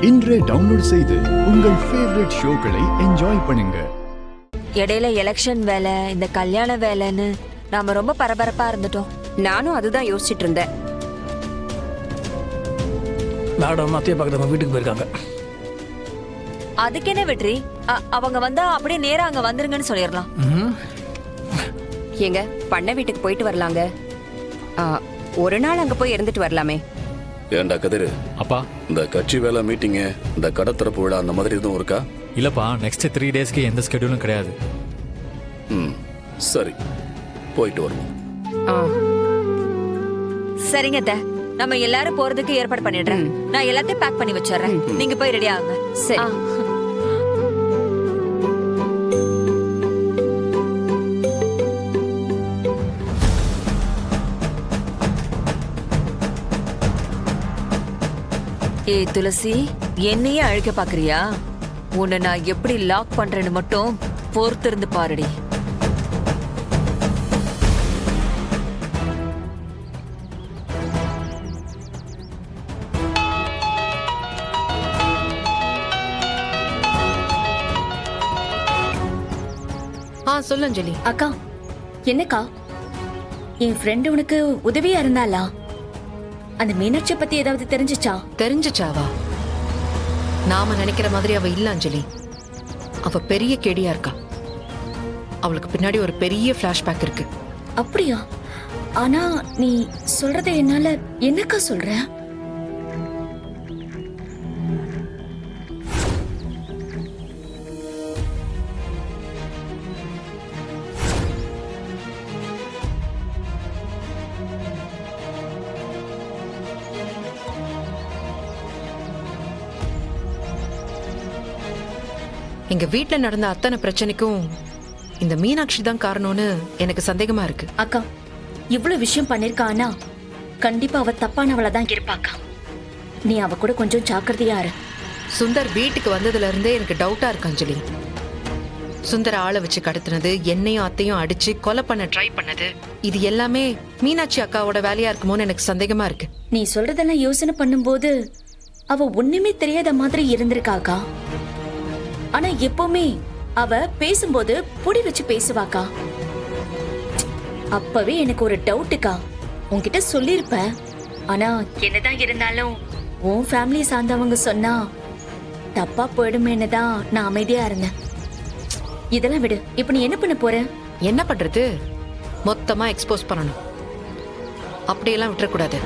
இன்றே டவுன்லோட் செய்து உங்கள் ஃபேவரட் ஷோக்களை என்ஜாய் பண்ணுங்க. இடையில எலெக்ஷன் வேலை, இந்த கல்யாண வேலைன்னு நாம ரொம்ப பரபரப்பா இருந்துட்டோம். நானும் அதுதான் யோசிச்சுட்டு இருந்தேன். மேடம் அத்தையை பார்க்க வீட்டுக்கு போயிருக்காங்க. அதுக்கு என்ன வெற்றி, அவங்க வந்தா அப்படியே நேரா அங்க வந்துருங்கன்னு சொல்லிடலாம். ஏங்க பண்ண வீட்டுக்கு போயிட்டு வரலாங்க. ஒரு நாள் அங்க போய் இருந்துட்டு வரலாமே. ஏண்டா கதிரு அப்பா, இந்த கட்சி வேலை மீட்டிங்கு, இந்த கடை திறப்பு விழா அந்த மாதிரி எதுவும் இருக்கா? இல்லப்பா, நெக்ஸ்ட் 3 டேஸ்க்கு எந்த ஸ்கெடியூலும் கிடையாது. சரி, போயிட்டு வருவோம். சரிங்க அத்தை, நம்ம எல்லாரும் போறதுக்கு ஏற்பாடு பண்ணிடுறேன். நான் எல்லாத்தையும் பேக் பண்ணி வச்சிடுறேன். நீங்க போய் ரெடி ஆகுங்க. சரி. ஏ துளசி, என்னையே அழிக்க பாக்குறியா? உன்னை நான் எப்படி லாக் பண்றேன்னு மட்டும் பொறுத்திருந்து பாருடி. சொல்லு அஞ்சலி. அக்கா, என்னக்கா, என் ஃப்ரெண்டு உனக்கு உதவியா இருந்தாளா? அந்த மீனாட்சி பத்தி ஏதாவது தெரிஞ்சுச்சாவா? நாம நினைக்கிற மாதிரி அவ இல்ல அஞ்சலி. அவ பெரிய கேடியா இருக்கா. அவளுக்கு பின்னாடி ஒரு பெரிய பிளாஷ்பேக் இருக்கு. அப்படியா? ஆனா நீ சொல்றத என்னால என்னக்கா சொல்ற? எங்க வீட்ல நடந்த அத்தனை பிரச்சனைக்கும் இந்த மீனாட்சி தான் காரணம்னு எனக்கு சந்தேகமா இருக்கு. அக்கா, இவ்வளவு விஷயம் பண்ணிருக்கானா கண்டிப்பா அவ தப்பானவளா தான் இருப்பாக்கா. நீ அவ கூட கொஞ்சம் ஜாக்கிரதையா இரு. சுந்தர் வீட்டுக்கு வந்ததுல இருந்தே எனக்கு டவுட்டா இருக்கு அஞ்சலி. சுந்தர ஆளை வச்சு கடத்தினது, என்னையும் அத்தையும் அடிச்சு கொலை பண்ண ட்ரை பண்ணது, இது எல்லாமே மீனாட்சி அக்காவோட வேலையா இருக்குமோன்னு எனக்கு சந்தேகமா இருக்கு. நீ சொல்றதெல்லாம் யோசனை பண்ணும்போது அவ ஒண்ணுமே தெரியாத மாதிரி இருந்திருக்காக்கா. ஆனா எப்பவுமே அவ பேசும்போது புடி வச்சு பேசுவாக்கா. அப்பவே எனக்கு ஒரு டவுட்டுக்கா. உன்கிட்ட சொல்லிருப்ப. ஆனா என்னதான் இருந்தாலும் உன் ஃபேமிலி சார்ந்தவங்க சொன்னா தப்பா போயிடுமேன்னு தான் நான் அமைதியா இருந்தேன். இதெல்லாம் விடு. இப்ப நீ என்ன பண்ண போற? என்ன பண்றது? மொத்தமா எக்ஸ்போஸ் பண்ணணும். அப்படியெல்லாம் விட்டுறக்கூடாது.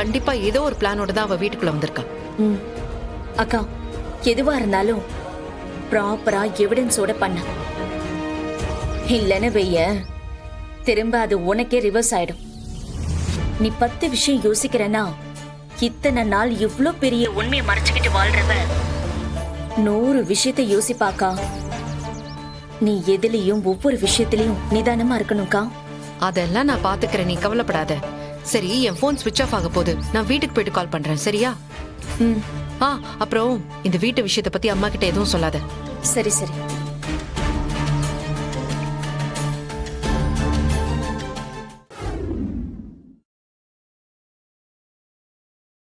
கண்டிப்பா ஏதோ ஒரு பிளானோட தான் அவ வீட்டுக்குள்ள வந்திருக்கா. அக்கா, எதுவா இருந்தாலும் ப்ராப்பரா எவிடன்ஸோட பண்ண. இல்லன்னு வைய, திரும்ப அது உனக்கே ரிவர்ஸ் ஆயிடும். நீ 10 விஷயம் யோசிக்கிறனா இத்தனை நாள் இவ்ளோ பெரிய உண்மையை மறைச்சுக்கிட்டு வாழ்றவ 100 விஷயத்தை யோசிப்பாக்கா. நீ எதுலயும் ஒவ்வொரு விஷயத்திலயும் நிதானமா இருக்கணும்க்கா. அதெல்லாம் நான் பாத்துக்கிறேன், நீ கவலைப்படாத. சரி, என் போன் ஸ்விட்ச் ஆஃப் ஆக போகுது. நான் வீட்டுக்கு போயிட்டு கால் பண்றேன், சரியா? அப்புறம் இந்த வீட்டு விஷயத்தை பத்தி அம்மா கிட்ட எதுவும் சொல்லாத. சரி சரி.